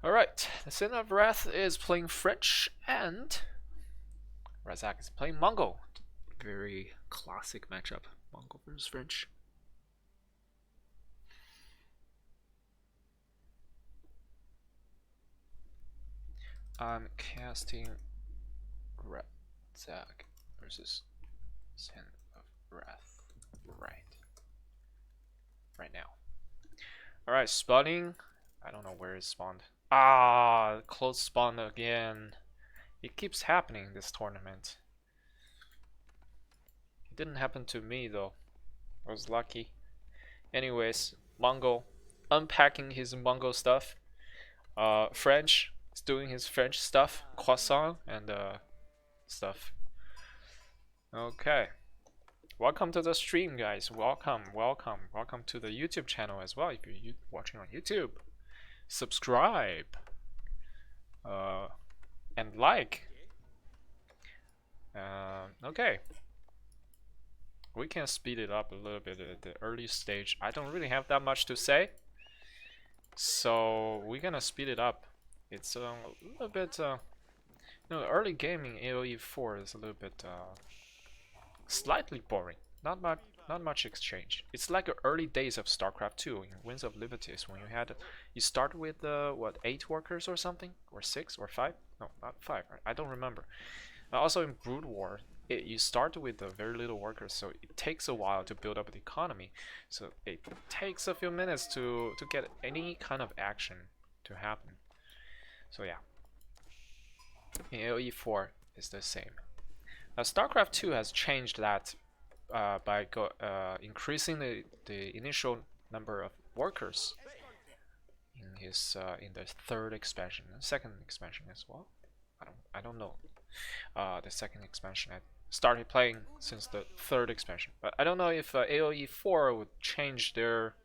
Alright, TheSinOfWrath is playing French and Razzag is playing Mongol. Very classic matchup, Mongol versus French. I'm casting Razzag versus TheSinOfWrath right now. Alright, spawning. I don't know where it spawned. Ah, close spawn again. It keeps happening this tournament. It didn't happen to me though. I was lucky. Anyways, Mongol unpacking his Mongol stuff. French is doing his French stuff, croissant and stuff. Okay. Welcome to the stream, guys. Welcome to the YouTube channel as well. If you're watching on YouTube, subscribe and like. Okay. We can speed it up a little bit at the early stage. I don't really have that much to say, so we're gonna speed it up. It's a little bit, early gaming AoE 4 is a little bit slightly boring. Not much exchange. It's like the early days of Starcraft 2 in Winds of Liberties when you start with what, 8 workers or something, or 6 or 5? No, not 5. I don't remember. Also in Brood War, you start with very little workers, so it takes a while to build up the economy. So it takes a few minutes to get any kind of action to happen. So yeah, in AoE 4 is the same. Starcraft 2 has changed that by increasing the initial number of workers in the third expansion, and second expansion as well. I don't know. The second expansion I started playing since the third expansion, but I don't know if AoE 4 would change their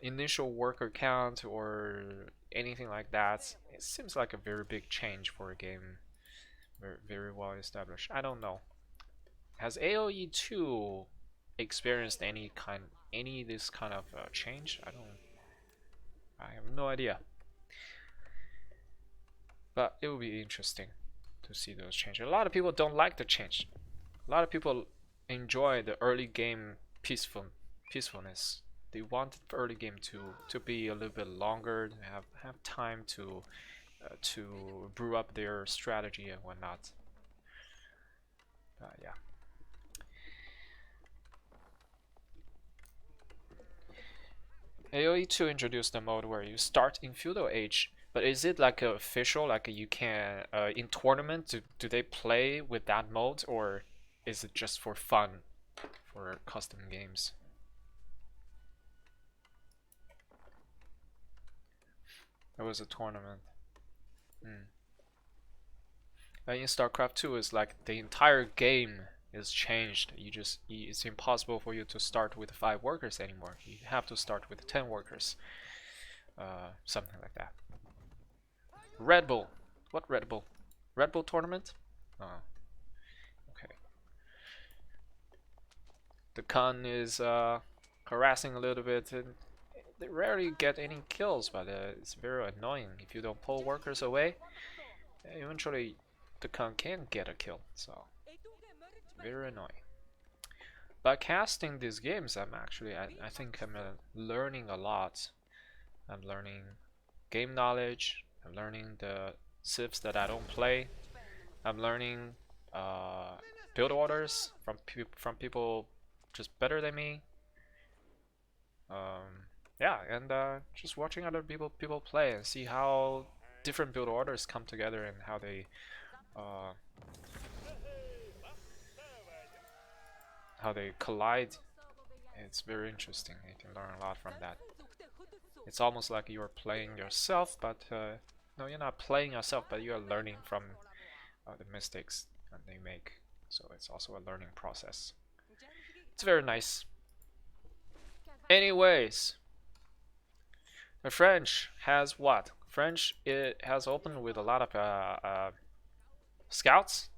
initial worker count or anything like that. It seems like a very big change for a game very well established. I don't know. Has AoE 2 experienced any this kind of change? I have no idea. But it will be interesting to see those changes. A lot of people don't like the change. A lot of people enjoy the early game peacefulness. They want the early game to be a little bit longer, to have time to brew up their strategy and whatnot. Yeah. AoE 2 introduced a mode where you start in feudal age, but is it like official? Like you can in tournament, do they play with that mode, or is it just for fun, for custom games? There was a tournament. In StarCraft 2, is like the entire game is changed. It's impossible for you to start with 5 workers anymore. You have to start with 10 workers. Something like that. Red Bull. What Red Bull? Red Bull tournament? Oh. Okay. The Khan is harassing a little bit. And they rarely get any kills, but it's very annoying. If you don't pull workers away, eventually the Khan can get a kill. So very annoying. By casting these games, I think I'm learning a lot. I'm learning game knowledge. I'm learning the civs that I don't play. I'm learning build orders from people just better than me. Yeah, and just watching other people play and see how different build orders come together and how they collide. It's very interesting. You can learn a lot from that. It's almost like you're playing yourself, but no, you're not playing yourself, but you're learning from the mistakes that they make. So it's also a learning process. It's very nice. Anyways, the French has what? French, it has opened with a lot of scouts.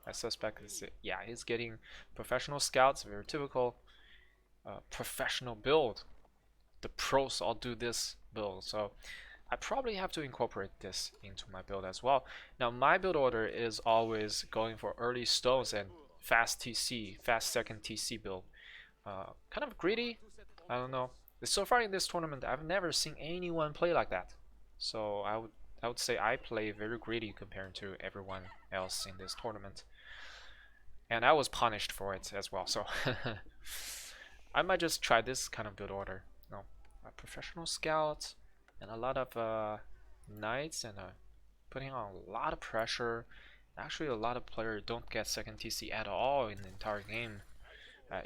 I suspect he's getting professional scouts, very typical professional build. The pros all do this build. So I probably have to incorporate this into my build as well. Now my build order is always going for early stones and fast TC, fast second TC build. Kind of greedy, I don't know. So far in this tournament, I've never seen anyone play like that. So I would say I play very greedy compared to everyone else in this tournament, and I was punished for it as well. So I might just try this kind of build order. No, a professional scout and a lot of knights and putting on a lot of pressure. Actually, a lot of players don't get second TC at all in the entire game,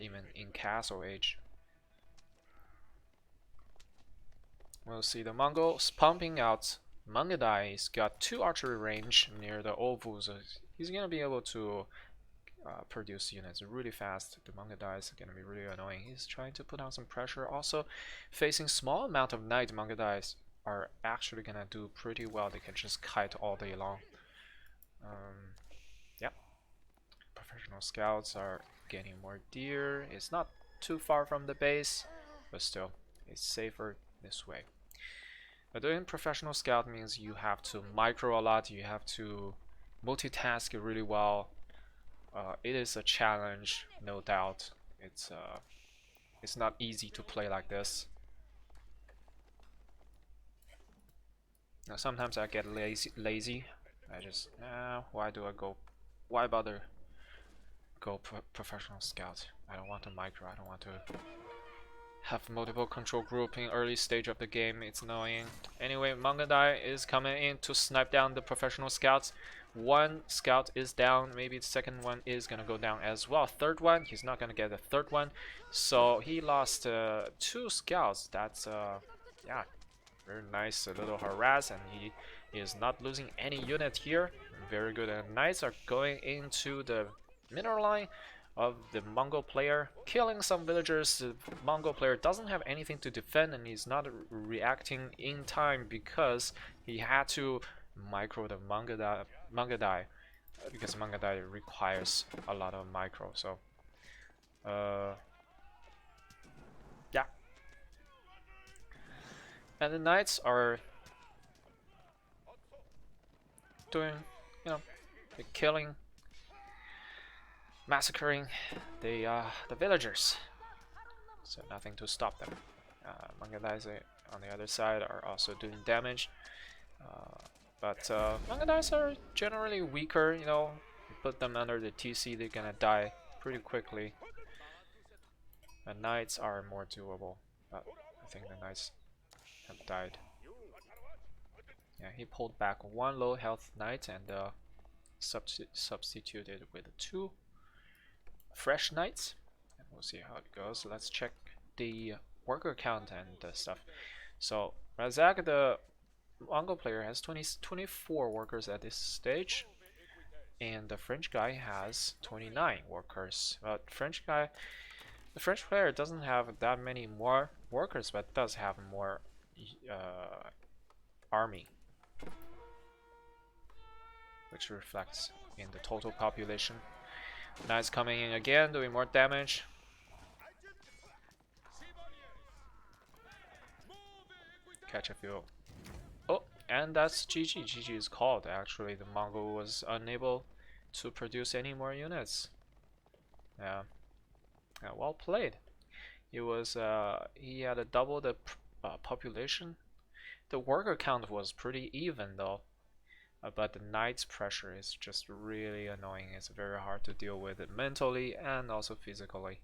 even in Castle Age. We'll see the Mongols pumping out. Mangadai's got 2 archery range near the oval, so he's gonna be able to produce units really fast. The Mangadai is gonna be really annoying. He's trying to put on some pressure. Also, facing small amount of knight, Mangadais are actually gonna do pretty well. They can just kite all day long. Yeah. Professional scouts are getting more deer. It's not too far from the base, but still, it's safer this way. But doing professional scout means you have to micro a lot, you have to multitask really well. It is a challenge, no doubt. It's not easy to play like this. Now sometimes I get lazy. I just why bother go professional scout? I don't want to micro. I don't want to have multiple control group in early stage of the game. It's annoying. Anyway, Mangadai is coming in to snipe down the professional scouts. 1 scout is down. Maybe the second one is gonna go down as well. Third one, he's not gonna get the third one. So he lost 2 scouts. That's yeah, very nice little harass, and he is not losing any unit here. Very good. And knights are going into the middle line of the Mongol player, killing some villagers. The Mongol player doesn't have anything to defend, and he's not reacting in time because he had to micro the Mangadai because Mangadai requires a lot of micro. So yeah. And the knights are doing, killing, massacring the villagers. So nothing to stop them. Mangadais on the other side are also doing damage. But Mangadais are generally weaker, you put them under the TC, they're gonna die pretty quickly. The knights are more doable, but I think the knights have died. Yeah, he pulled back 1 low health knight and substituted with 2 fresh knights, and we'll see how it goes. Let's check the worker count and stuff. So Razzag, the Mongol player, has 24 workers at this stage, and the French guy has 29 workers. But the French player doesn't have that many more workers, but does have more army, which reflects in the total population. Knights coming in again, doing more damage. Catch a few. Oh, and that's GG. GG is called. Actually, the Mongol was unable to produce any more units. Yeah, well played. He had a double the population. The worker count was pretty even though. But the knight's pressure is just really annoying. It's very hard to deal with it mentally and also physically.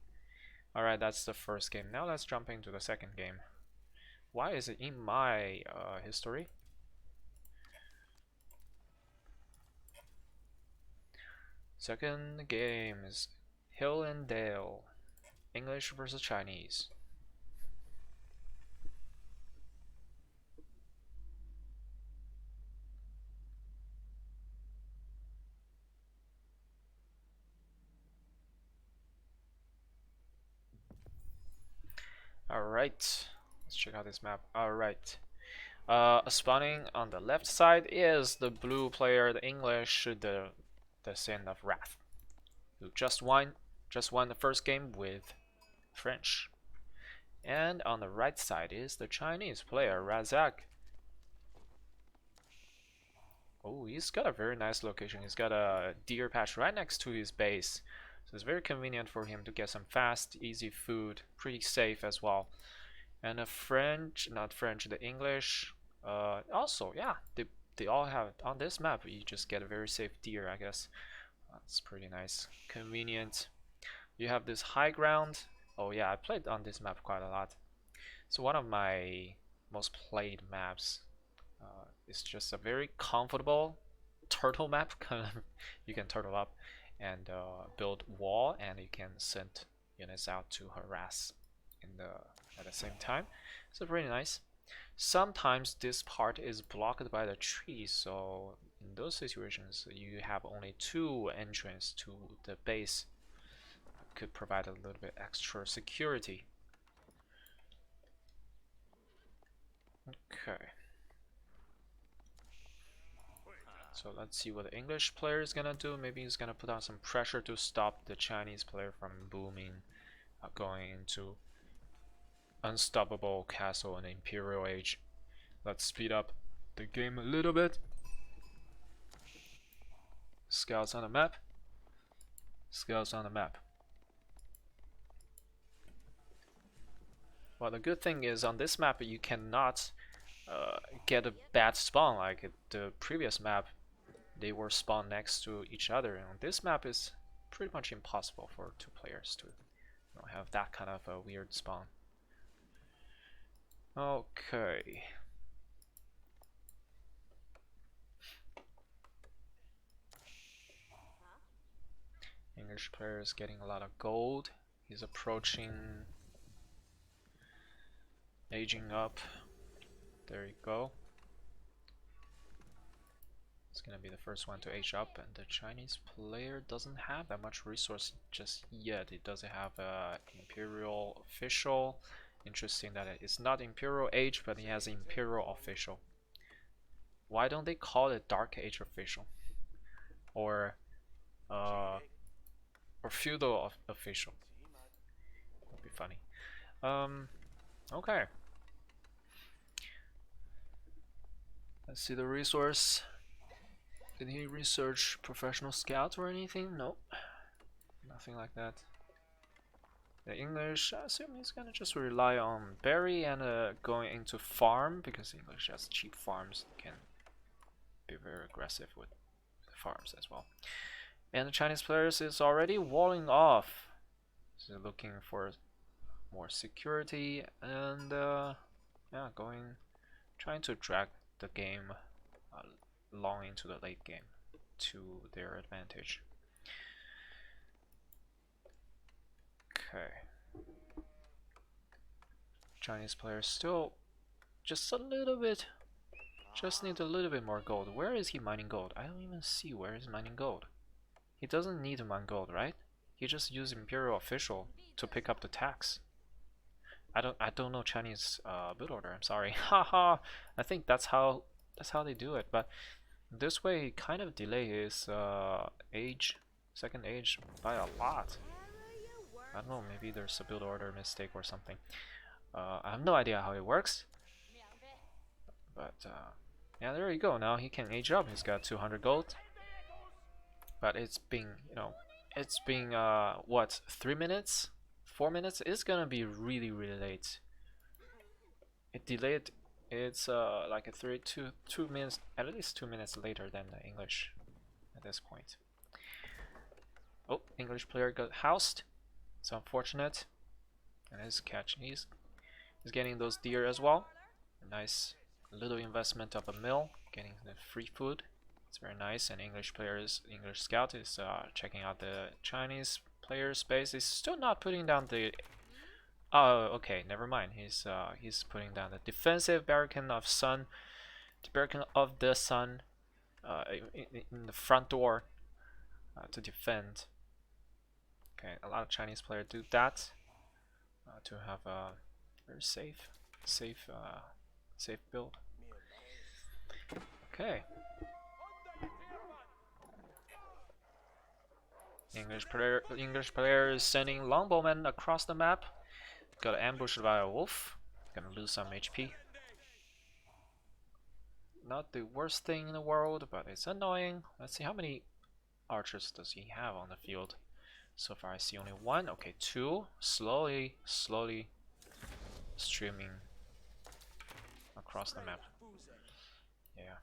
Alright, that's the first game. Now let's jump into the second game. Why is it in my history? Second game is Hill and Dale. English versus Chinese. Alright, let's check out this map. Alright, spawning on the left side is the blue player, the English, the TheSinOfWrath, who just won the first game with French. And on the right side is the Chinese player, Razzag. Oh, he's got a very nice location. He's got a deer patch right next to his base. So it's very convenient for him to get some fast, easy food. Pretty safe as well. And the French, not French, the English. Also, yeah, they all have it. On this map, you just get a very safe deer, I guess. That's pretty nice. Convenient. You have this high ground. Oh yeah, I played on this map quite a lot. So one of my most played maps. It's just a very comfortable turtle map. You can turtle up and build wall, and you can send units out to harass in the at the same time. So pretty nice. Sometimes this part is blocked by the trees, so in those situations you have only two entrances to the base. Could provide a little bit extra security. Okay. So let's see what the English player is gonna do. Maybe he's gonna put on some pressure to stop the Chinese player from booming, going into unstoppable castle and imperial age. Let's speed up the game a little bit. Scouts on the map. Scouts on the map. Well, the good thing is on this map you cannot get a bad spawn like the previous map. They were spawned next to each other, and on this map is pretty much impossible for two players to have that kind of a weird spawn. Okay. English player is getting a lot of gold. He's approaching, aging up. There you go. It's gonna be the first one to age up, and the Chinese player doesn't have that much resource just yet. It doesn't have a imperial official. Interesting that it's not imperial age, but he has imperial official. Why don't they call it dark age official, or feudal official? Would be funny. Okay. Let's see the resource. Did he research professional scout or anything? Nope. Nothing like that. The English, I assume he's gonna just rely on berry and going into farm, because English has cheap farms, can be very aggressive with the farms as well. And the Chinese players is already walling off. So looking for more security and yeah, trying to drag the game long into the late game to their advantage. Okay. Chinese players still just a little bit, just need a little bit more gold. Where is he mining gold? I don't even see where he's mining gold. He doesn't need to mine gold, right? He just used imperial official to pick up the tax. I don't know Chinese build order. I'm sorry. Haha. I think that's how they do it. But this way, kind of delay his second age by a lot. I don't know. Maybe there's a build order mistake or something. I have no idea how it works. But yeah, there you go. Now he can age up. He's got 200 gold. But it's been, what, 3 minutes? 4 minutes? It's gonna be really late. It delayed. It's like a 2 minutes, at least 2 minutes later than the English at this point. Oh, English player got housed. It's unfortunate. And he's catching. He's getting those deer as well. A nice little investment of a mill, getting the free food. It's very nice. And English scout is checking out the Chinese player's base. He's still not putting down the. Oh, okay, never mind. He's putting down the defensive barricade of sun, the barricade of the sun, in the front door, to defend. Okay, a lot of Chinese players do that to have a very safe build. Okay. English player is sending longbowmen across the map. Got ambushed by a wolf. Gonna lose some HP. not the worst thing in the world, but it's annoying. Let's see, how many archers does he have on the field? So far I see only one. Okay, two. Slowly streaming across the map. Yeah.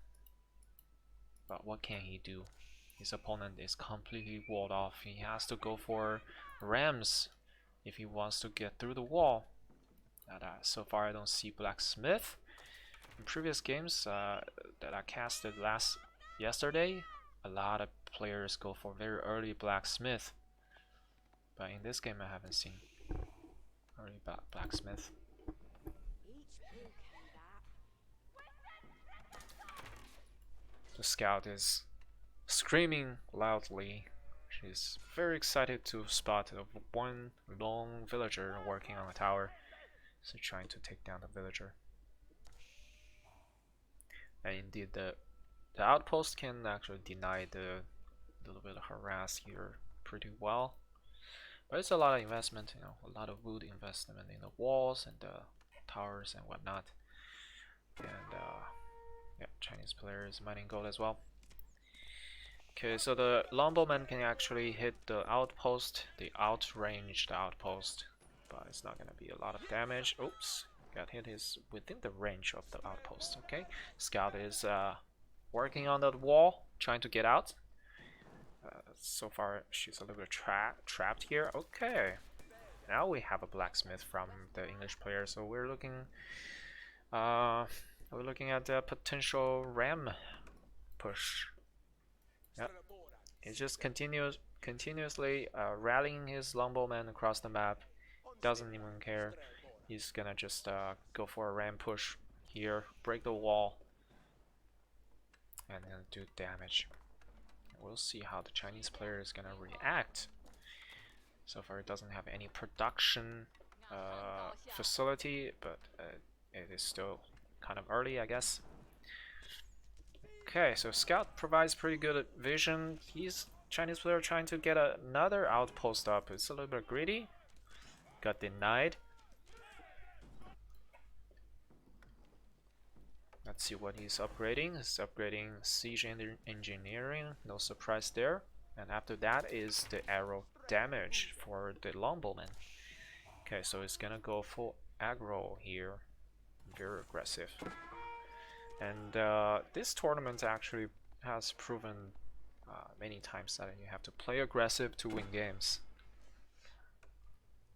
But what can he do? His opponent is completely walled off. He has to go for rams if he wants to get through the wall. So far I don't see blacksmith. In previous games that I casted yesterday, a lot of players go for very early blacksmith. But in this game I haven't seen early blacksmith. The scout is screaming loudly. She's very excited to spot one lone villager working on a tower. So trying to take down the villager. And indeed the outpost can actually deny the little bit of harass here pretty well. But it's a lot of investment, you know, a lot of wood investment in the walls and the towers and whatnot. And yeah, Chinese player is mining gold as well. Okay, so the longbowman can actually hit the outpost, the outranged outpost, but it's not gonna be a lot of damage. Oops, got hit is within the range of the outpost. Okay, scout is working on that wall, trying to get out. So far, she's a little bit trapped here. Okay, now we have a blacksmith from the English player, so we're looking at the potential ram push. Yep. He's just continuously rallying his longbowman across the map. Doesn't even care. He's gonna just go for a ram push here, break the wall, and then do damage. We'll see how the Chinese player is gonna react. So far, it doesn't have any production facility, but it is still kind of early, I guess. Okay, so scout provides pretty good vision. He's Chinese player trying to get another outpost up. It's a little bit greedy. Got denied. Let's see what he's upgrading. He's upgrading siege engineering. No surprise there. And after that is the arrow damage for the longbowman. Okay, so it's gonna go full aggro here. Very aggressive. And this tournament actually has proven many times that you have to play aggressive to win games.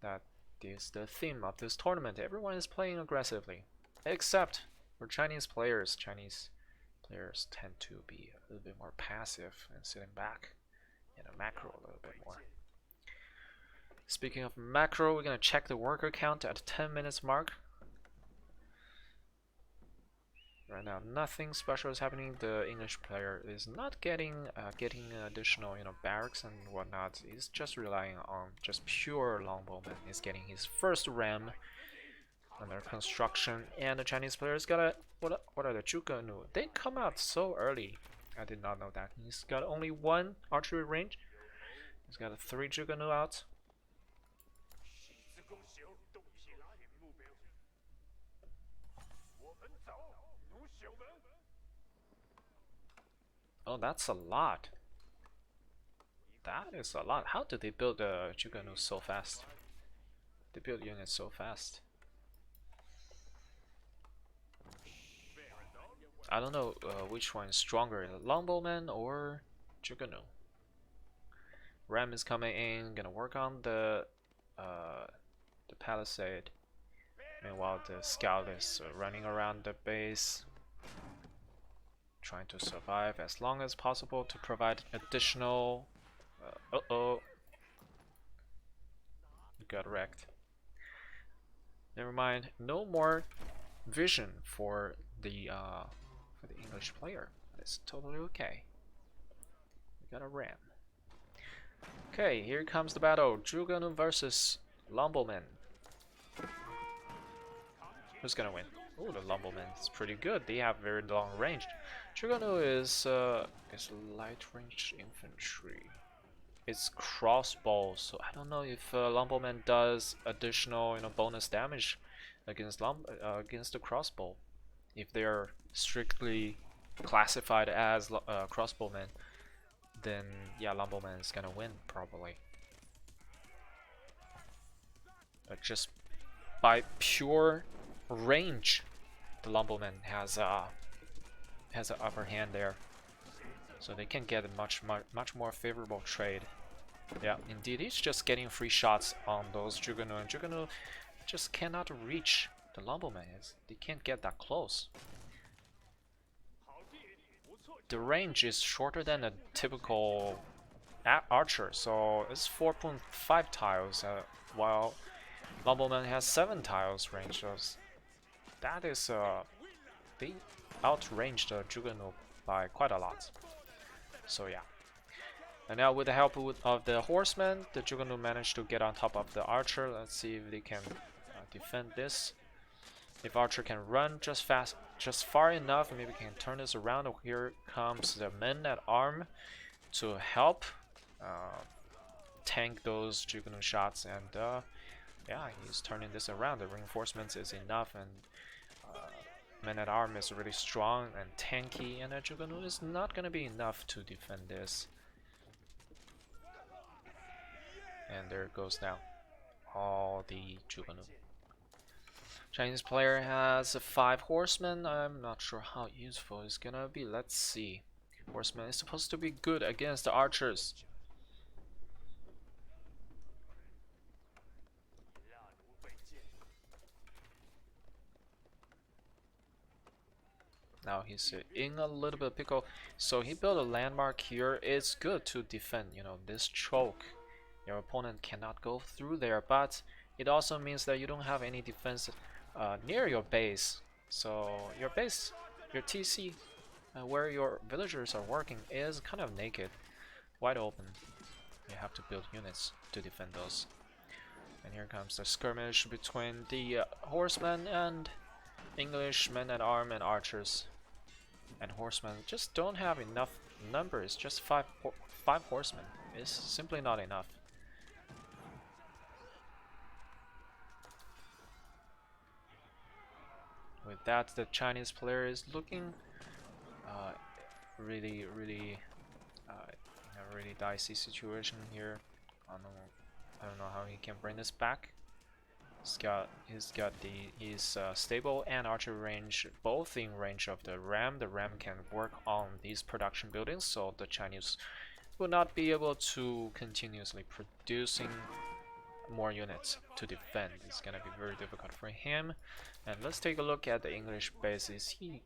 That is the theme of this tournament. Everyone is playing aggressively, except for Chinese players. Chinese players tend to be a little bit more passive and sitting back in a macro a little bit more. Speaking of macro, we're gonna check the worker count at the 10 minutes mark. Right now, nothing special is happening. The English player is not getting additional, barracks and whatnot. He's just relying on just pure longbowman. He's getting his first ram under construction, and the Chinese player's got a what are the zhuge nu? They come out so early. I did not know that. He's got only one archery range. He's got a 3 zhuge nu out. Oh, that's a lot. That is a lot. How did they build the zhuge nu so fast? They build units so fast. I don't know which one is stronger, the longbowman or zhuge nu. Ram is coming in, gonna work on the palisade. Meanwhile, the scout is running around the base, trying to survive as long as possible to provide additional. Got wrecked. Never mind. No more vision for the English player. It's totally okay. We got a ram. Okay, here comes the battle. Zhuge nu versus longbowman. Who's gonna win? Oh, the longbowman is pretty good. They have very long range. Zhuge nu is light range infantry. It's crossbow, so I don't know if longbowman does additional bonus damage against the crossbow if they're strictly classified as crossbowmen, then yeah, Lumberman is gonna win probably. But just by pure range, the Lumberman has an upper hand there, so they can get a much more favorable trade. Yeah, indeed, he's just getting free shots on those Juggernaut, and Juggernaut just cannot reach the Lumberman. They can't get that close. The range is shorter than a typical archer, so it's 4.5 tiles, while Lumberman has 7 tiles range. So that is they outranged the Juggernaut by quite a lot. So yeah. And now with the help of the horseman, the Juggernaut managed to get on top of the archer. Let's see if they can defend this. If archer can run just far enough, maybe can turn this around. Here comes the men at arm to help tank those Juggernaut shots, and yeah, he's turning this around. The reinforcements is enough, and men at arm is really strong and tanky, and the Juggernaut is not gonna be enough to defend this. And there it goes now. All the Juggernaut. Chinese player has 5 horsemen. I'm not sure how useful it's gonna be. Let's see. Horseman is supposed to be good against the archers. Now he's in a little bit of pickle. So he built a landmark here. It's good to defend, you know, this choke. Your opponent cannot go through there, but it also means that you don't have any defense near your base. So your base, your TC, where your villagers are working, is kind of naked, wide open. You have to build units to defend those. And here comes the skirmish between the horsemen and English men at arm and archers. And horsemen just don't have enough numbers. Just five horsemen is simply not enough. With that, the Chinese player is looking really in a really dicey situation here. I don't know how he can bring this back. He's stable and archer range, both in range of the ram. The ram can work on these production buildings, so the Chinese will not be able to continuously producing more units to defend. It's gonna be very difficult for him. And let's take a look at the English base. Is he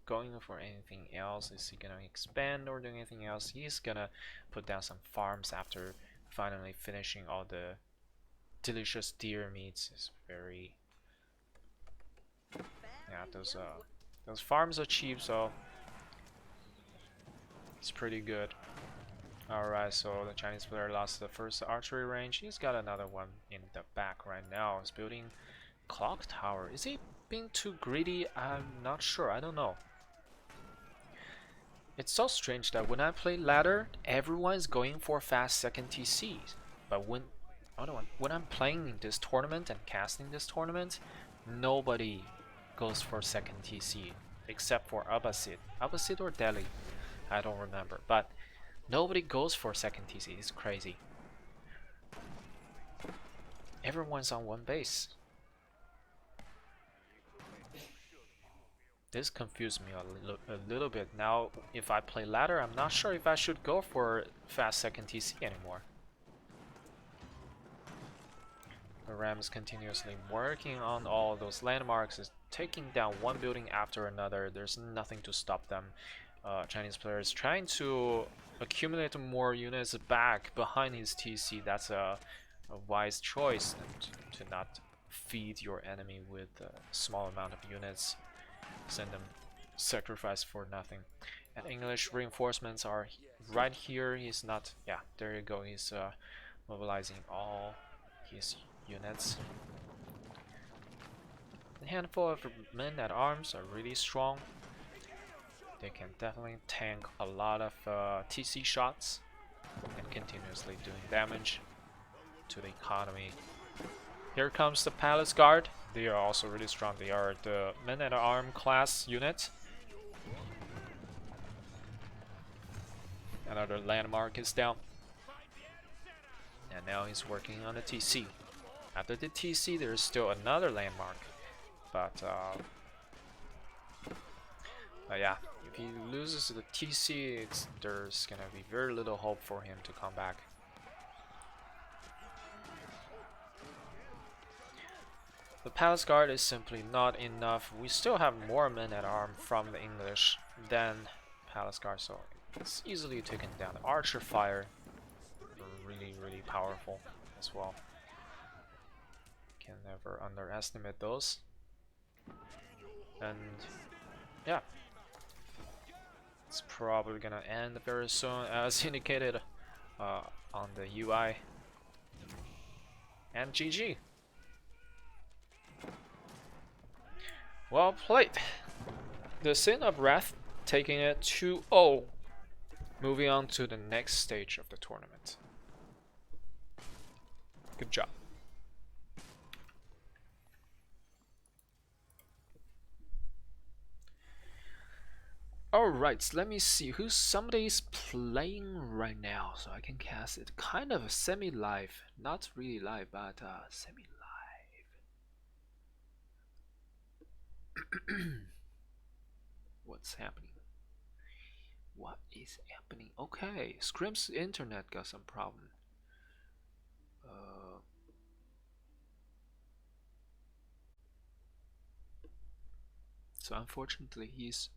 going for anything else? Is he gonna expand or do anything else? He's gonna put down some farms after finally finishing all the delicious deer meats. Is very, yeah, those farms are cheap, so it's pretty good. Alright, so the Chinese player lost the first archery range. He's got another one in the back right now. He's building clock tower. Is he being too greedy? I'm not sure. I don't know. It's so strange that when I play ladder, everyone's going for fast second TCs. But when I'm playing in this tournament and casting this tournament, nobody goes for second TC except for Abbasid or Delhi. I don't remember, but nobody goes for second TC. It's crazy. Everyone's on one base. This confused me a little bit. Now, if I play ladder, I'm not sure if I should go for fast second TC anymore. The Ram is continuously working on all those landmarks, is taking down one building after another. There's nothing to stop them. Chinese player is trying to accumulate more units back behind his TC. That's a wise choice, to not feed your enemy with a small amount of units. Send them sacrifice for nothing. And English reinforcements are right here. He's not, yeah, there you go. He's mobilizing all his units. A handful of men at arms are really strong. They can definitely tank a lot of TC shots and continuously doing damage to the economy. Here comes the Palace Guard. They are also really strong. They are the men at arm class unit. another landmark is down. And now he's working on the TC. After the TC, there's still another landmark. But yeah, if he loses the TC, there's gonna be very little hope for him to come back. The Palace Guard is simply not enough. We still have more men at arms from the English than Palace Guard, so it's easily taken down. The Archer Fire, really powerful as well. Can never underestimate those. And yeah, it's probably gonna end very soon, as indicated on the UI. And GG. Well played. TheSinOfWrath taking it 2-0. Moving on to the next stage of the tournament. Good job. Alright, so let me see who somebody's playing right now so I can cast it. Kind of semi-live. Not really live, but semi-live. What's happening? What is happening? Okay, Scrim's internet got some problem. So unfortunately he's